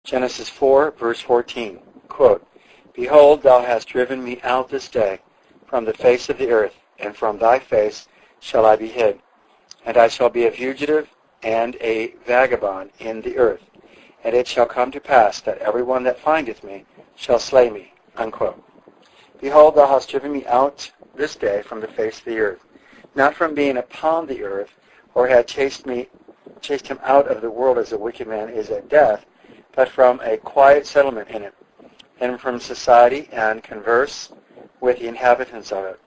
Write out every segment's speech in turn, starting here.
Genesis 4, verse 14, quote, "Behold, thou hast driven me out this day from the face of the earth, and from thy face shall I be hid. And I shall be a fugitive and a vagabond in the earth. And it shall come to pass that every one that findeth me shall slay me." Unquote. Behold, thou hast driven me out this day from the face of the earth, not from being upon the earth, or had chased him out of the world as a wicked man is at death, but from a quiet settlement in it, and from society and converse with the inhabitants of it.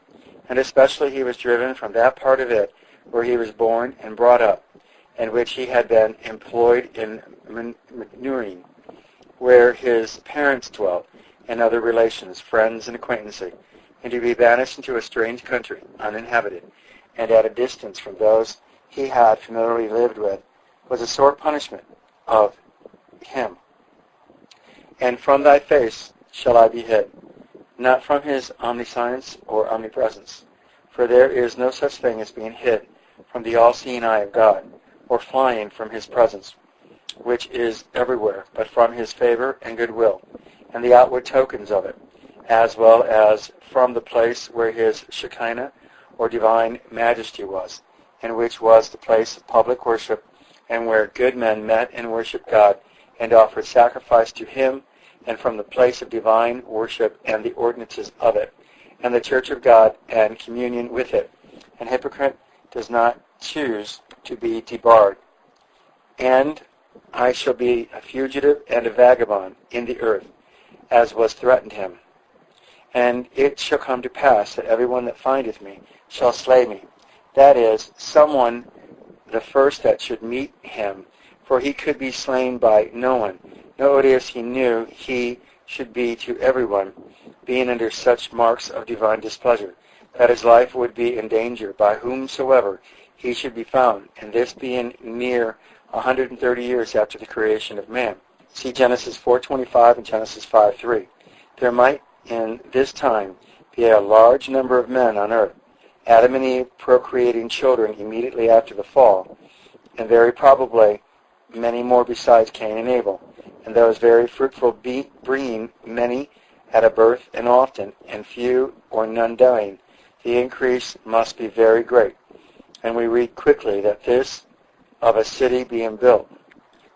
And especially he was driven from that part of it where he was born and brought up, and which he had been employed in manuring, where his parents dwelt, and other relations, friends, and acquaintances, and to be banished into a strange country, uninhabited, and at a distance from those he had familiarly lived with, was a sore punishment of him. And from thy face shall I be hid, not from his omniscience or omnipresence, for there is no such thing as being hid from the all-seeing eye of God, or flying from his presence, which is everywhere, but from his favor and goodwill, and the outward tokens of it, as well as from the place where his Shekinah, or divine majesty was, and which was the place of public worship, and where good men met and worshipped God, and offered sacrifice to him, and from the place of divine worship and the ordinances of it, and the church of God, and communion with it. An hypocrite does not choose to be debarred. And I shall be a fugitive and a vagabond in the earth, as was threatened him. And it shall come to pass that every one that findeth me shall slay me. That is, someone the first that should meet him, for he could be slain by no one. No odious he knew he should be to everyone, being under such marks of divine displeasure, that his life would be in danger by whomsoever he should be found, and this being near 130 years after the creation of man. See Genesis 4:25 and Genesis 5:3. There might in this time be a large number of men on earth, Adam and Eve procreating children immediately after the fall, and very probably many more besides Cain and Abel, and those very fruitful bringing many at a birth and often, and few or none dying. The increase must be very great. And we read quickly that this of a city being built.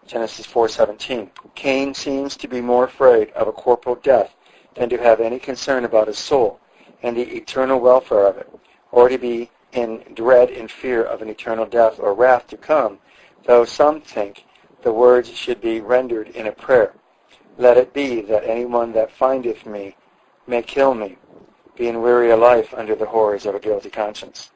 Genesis 4:17. Cain seems to be more afraid of a corporal death than to have any concern about his soul and the eternal welfare of it, or to be in dread and fear of an eternal death or wrath to come, though some think the words should be rendered in a prayer. Let it be that anyone that findeth me may kill me, being weary of life under the horrors of a guilty conscience.